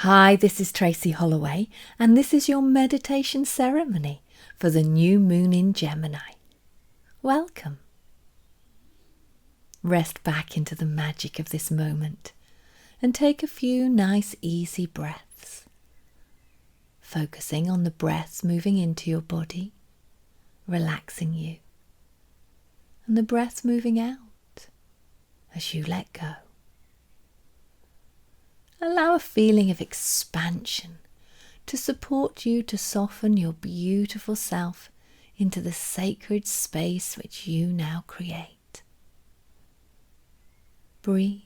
Hi, this is Tracy Holloway, and this is your meditation ceremony for the new moon in Gemini. Welcome. Rest back into the magic of this moment and take a few nice, easy breaths, focusing on the breaths moving into your body, relaxing you, and the breaths moving out as you let go. Allow a feeling of expansion to support you to soften your beautiful self into the sacred space which you now create. Breathe.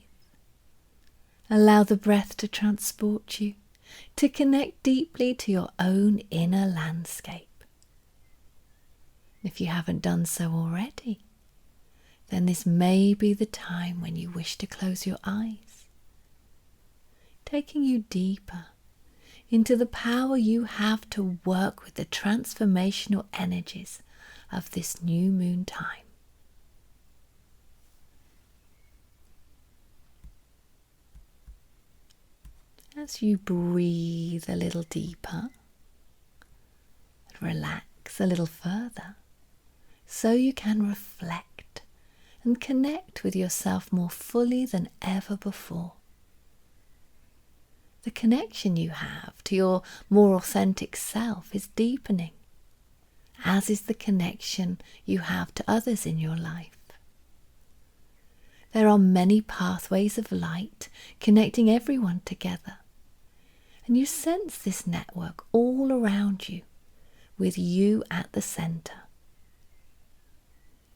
Allow the breath to transport you, to connect deeply to your own inner landscape. If you haven't done so already, then this may be the time when you wish to close your eyes, taking you deeper into the power you have to work with the transformational energies of this new moon time. As you breathe a little deeper, relax a little further, so you can reflect and connect with yourself more fully than ever before. The connection you have to your more authentic self is deepening, as is the connection you have to others in your life. There are many pathways of light connecting everyone together, and you sense this network all around you, with you at the center.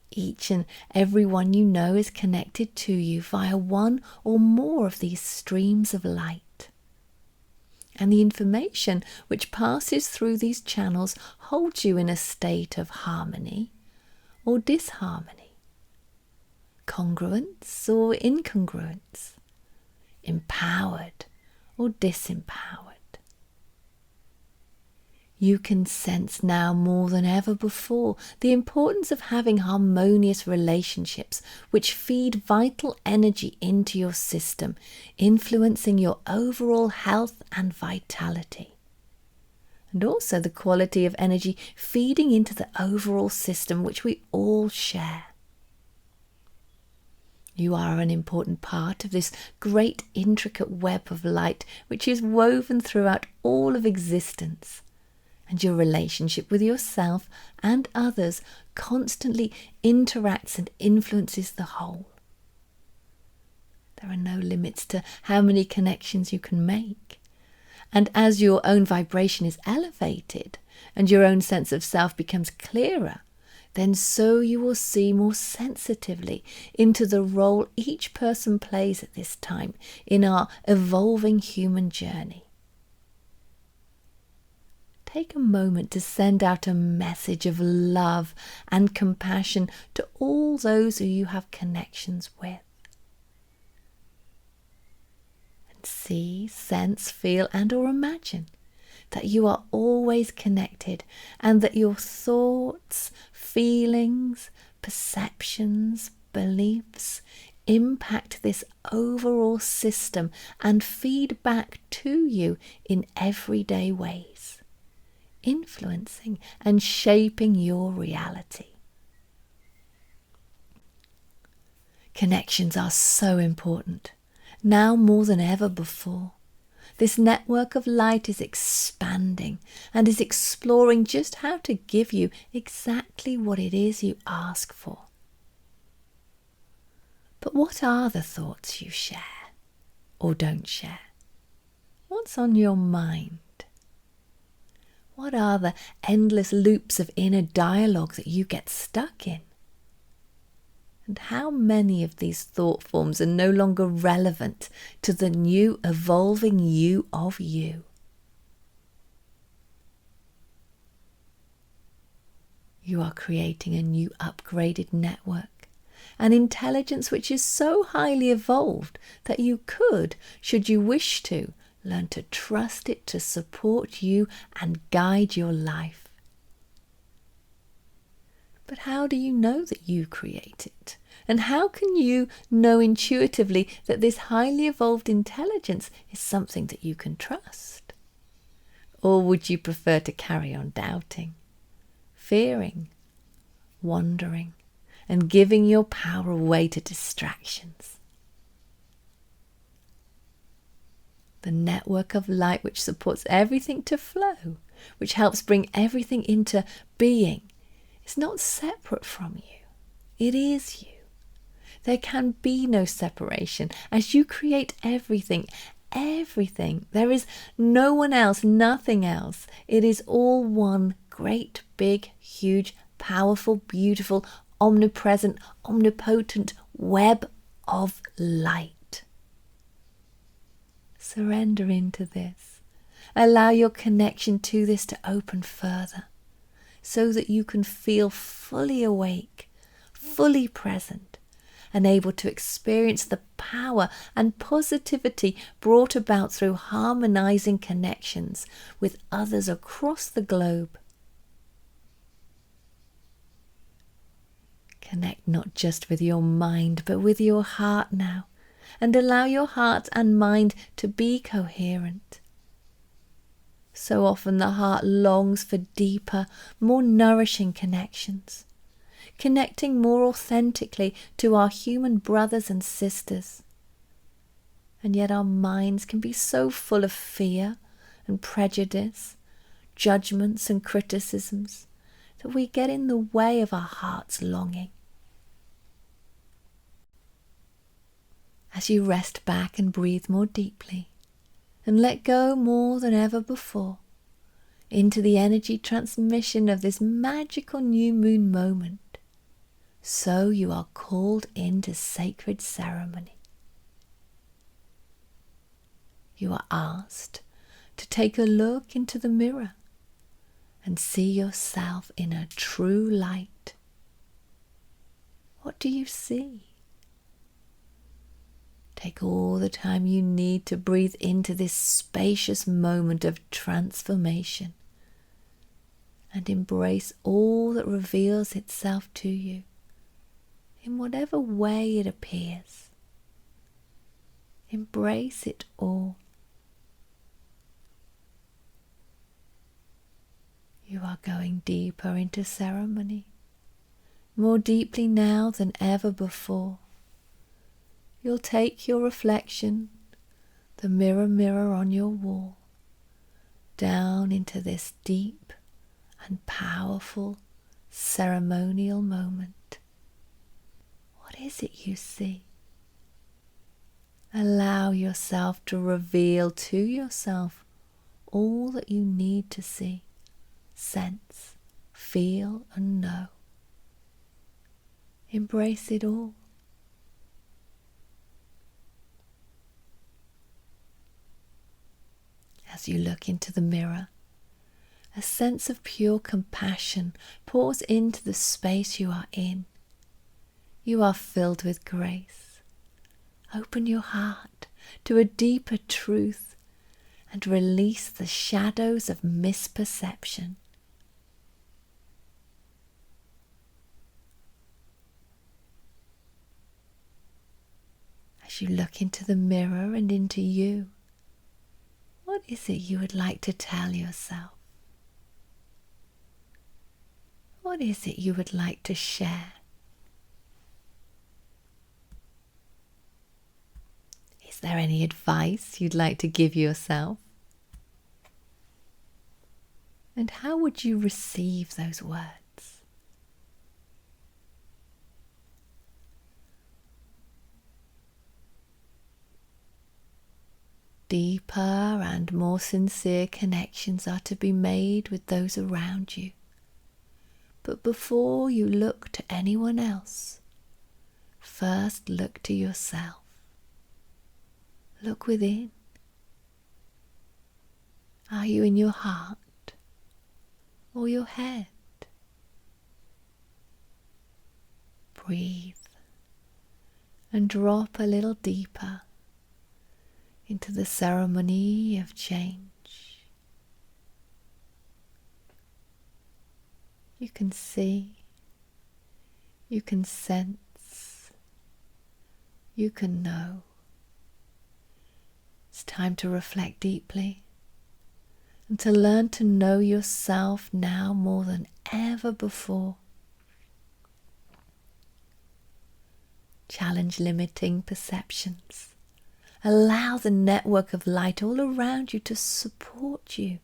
Each and every one you know is connected to you via one or more of these streams of light. And the information which passes through these channels holds you in a state of harmony or disharmony, congruence or incongruence, empowered or disempowered. You can sense now more than ever before the importance of having harmonious relationships which feed vital energy into your system, influencing your overall health and vitality. And also the quality of energy feeding into the overall system which we all share. You are an important part of this great intricate web of light which is woven throughout all of existence. And your relationship with yourself and others constantly interacts and influences the whole. There are no limits to how many connections you can make. And as your own vibration is elevated and your own sense of self becomes clearer, then so you will see more sensitively into the role each person plays at this time in our evolving human journey. Take a moment to send out a message of love and compassion to all those who you have connections with. And see, sense, feel, and/or imagine that you are always connected and that your thoughts, feelings, perceptions, beliefs impact this overall system and feed back to you in everyday ways, influencing and shaping your reality. Connections are so important, now more than ever before. This network of light is expanding and is exploring just how to give you exactly what it is you ask for. But what are the thoughts you share or don't share? What's on your mind? What are the endless loops of inner dialogue that you get stuck in? And how many of these thought forms are no longer relevant to the new evolving you of you? You are creating a new upgraded network, an intelligence which is so highly evolved that you could, should you wish to, learn to trust it to support you and guide your life. But how do you know that you create it? And how can you know intuitively that this highly evolved intelligence is something that you can trust? Or would you prefer to carry on doubting, fearing, wondering, and giving your power away to distractions? The network of light which supports everything to flow, which helps bring everything into being, is not separate from you. It is you. There can be no separation. As you create everything, there is no one else, nothing else. It is all one great, big, huge, powerful, beautiful, omnipresent, omnipotent web of light. Surrender into this. Allow your connection to this to open further, so that you can feel fully awake, fully present, and able to experience the power and positivity brought about through harmonizing connections with others across the globe. Connect not just with your mind, but with your heart now, and allow your heart and mind to be coherent. So often the heart longs for deeper, more nourishing connections, connecting more authentically to our human brothers and sisters. And yet our minds can be so full of fear and prejudice, judgments and criticisms, that we get in the way of our heart's longing. As you rest back and breathe more deeply, and let go more than ever before into the energy transmission of this magical new moon moment, so you are called into sacred ceremony. You are asked to take a look into the mirror and see yourself in a true light. What do you see? Take all the time you need to breathe into this spacious moment of transformation and embrace all that reveals itself to you in whatever way it appears. Embrace it all. You are going deeper into ceremony, more deeply now than ever before. You'll take your reflection, the mirror on your wall, down into this deep and powerful ceremonial moment. What is it you see? Allow yourself to reveal to yourself all that you need to see, sense, feel, and know. Embrace it all. As you look into the mirror, a sense of pure compassion pours into the space you are in. You are filled with grace. Open your heart to a deeper truth and release the shadows of misperception. As you look into the mirror and into you, what is it you would like to tell yourself? What is it you would like to share? Is there any advice you'd like to give yourself? And how would you receive those words? Deeper and more sincere connections are to be made with those around you. But before you look to anyone else, first look to yourself. Look within. Are you in your heart or your head? Breathe and drop a little deeper into the ceremony of change. You can see, you can sense, you can know. It's time to reflect deeply and to learn to know yourself now more than ever before. Challenge limiting perceptions. Allow the network of light all around you to support you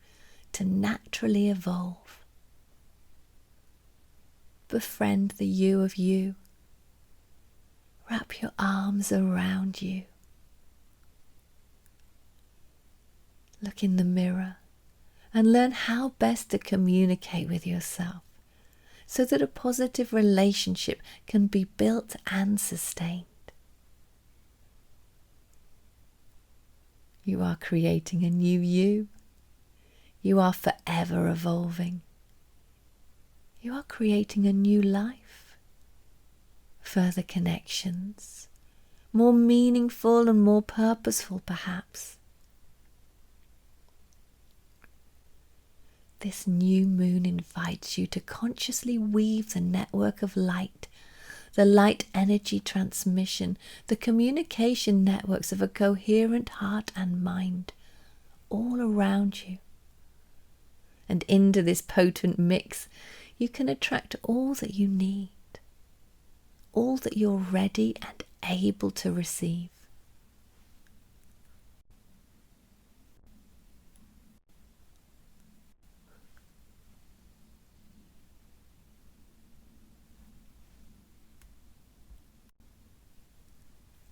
to naturally evolve. Befriend the you of you. Wrap your arms around you. Look in the mirror and learn how best to communicate with yourself so that a positive relationship can be built and sustained. You are creating a new you. You are forever evolving. You are creating a new life. Further connections, more meaningful and more purposeful perhaps. This new moon invites you to consciously weave the network of light, the light energy transmission, the communication networks of a coherent heart and mind all around you. And into this potent mix, you can attract all that you need, all that you're ready and able to receive.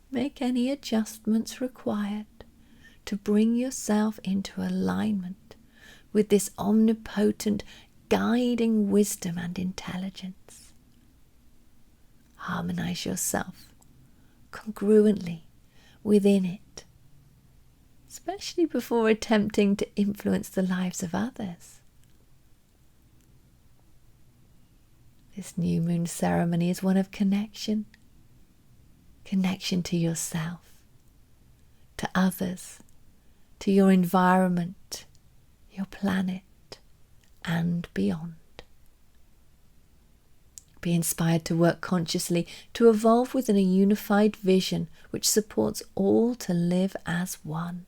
Make any adjustments required to bring yourself into alignment with this omnipotent guiding wisdom and intelligence. Harmonize yourself congruently within it, especially before attempting to influence the lives of others. This new moon ceremony is one of connection. Connection to yourself, to others, to your environment, your planet, and beyond. Be inspired to work consciously to evolve within a unified vision which supports all to live as one.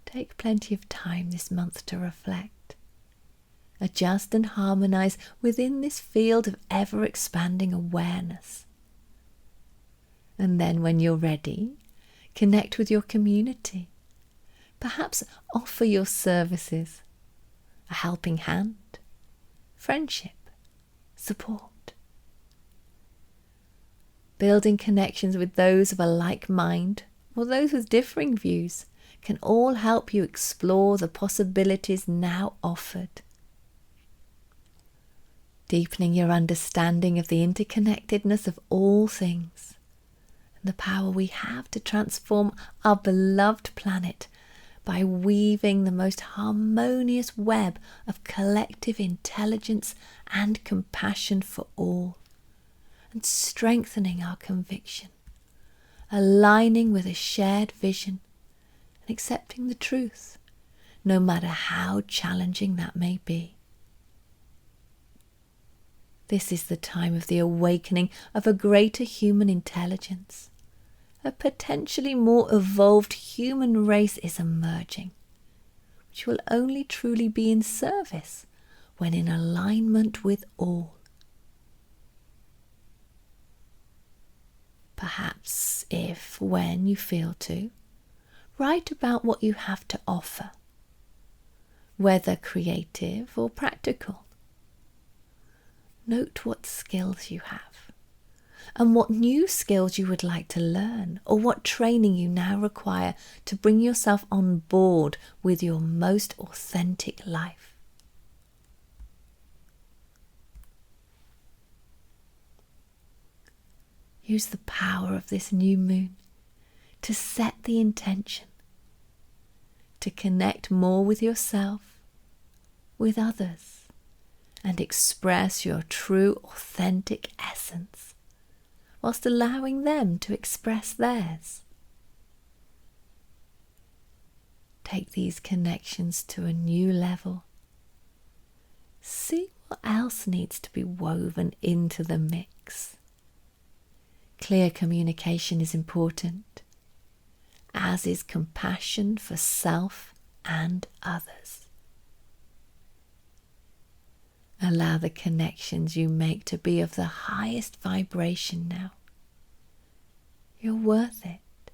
Take plenty of time this month to reflect. Adjust and harmonize within this field of ever-expanding awareness. And then when you're ready, connect with your community. Perhaps offer your services, a helping hand, friendship, support. Building connections with those of a like mind or those with differing views can all help you explore the possibilities now offered. Deepening your understanding of the interconnectedness of all things and the power we have to transform our beloved planet by weaving the most harmonious web of collective intelligence and compassion for all, and strengthening our conviction, aligning with a shared vision and accepting the truth, no matter how challenging that may be. This is the time of the awakening of a greater human intelligence. A potentially more evolved human race is emerging, which will only truly be in service when in alignment with all. Perhaps if, when you feel to, write about what you have to offer, whether creative or practical. Note what skills you have and what new skills you would like to learn, or what training you now require to bring yourself on board with your most authentic life. Use the power of this new moon to set the intention to connect more with yourself, with others, and express your true authentic essence, whilst allowing them to express theirs. Take these connections to a new level. See What else needs to be woven into the mix? Clear communication is important, as is compassion for self and others. Allow the connections you make to be of the highest vibration now. You're worth it,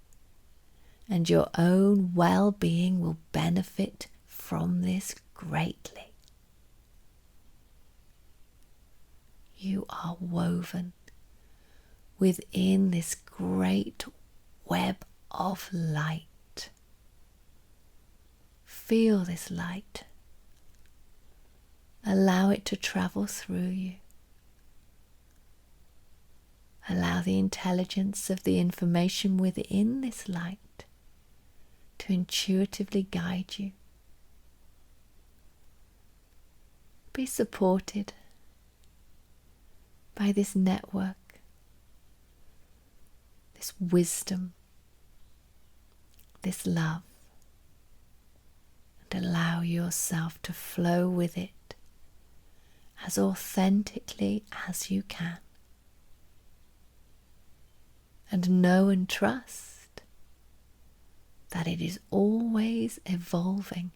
and your own well-being will benefit from this greatly. You are woven within this great web of light. Feel this light. Allow it to travel through you. Allow the intelligence of the information within this light to intuitively guide you. Be supported by this network, this wisdom, this love, and allow yourself to flow with it as authentically as you can. And know and trust that it is always evolving,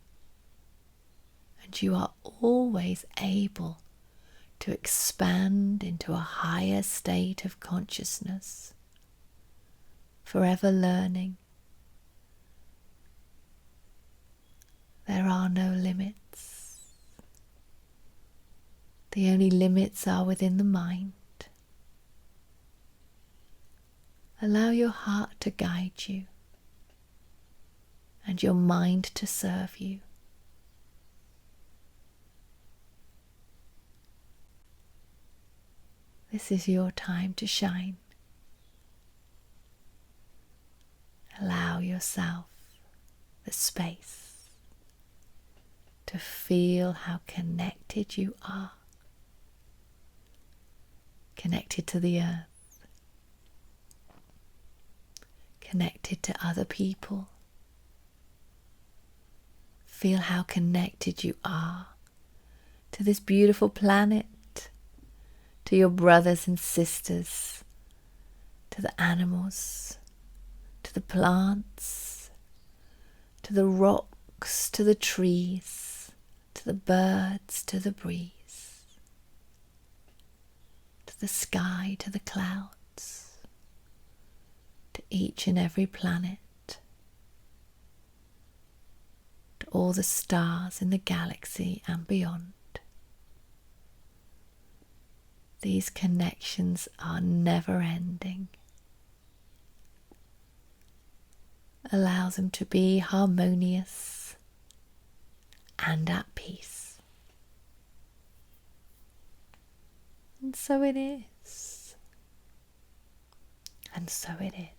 and you are always able to expand into a higher state of consciousness, forever learning. There are no limits. The only limits are within the mind. Allow your heart to guide you and your mind to serve you. This is your time to shine. Allow yourself the space to feel how connected you are. Connected to the earth. Connected to other people. Feel how connected you are to this beautiful planet, to your brothers and sisters, to the animals, to the plants, to the rocks, to the trees, to the birds, to the breeze, to the sky, to the clouds, to each and every planet, to all the stars in the galaxy and beyond. These connections are never ending. Allow them to be harmonious and at peace. And so it is. And so it is.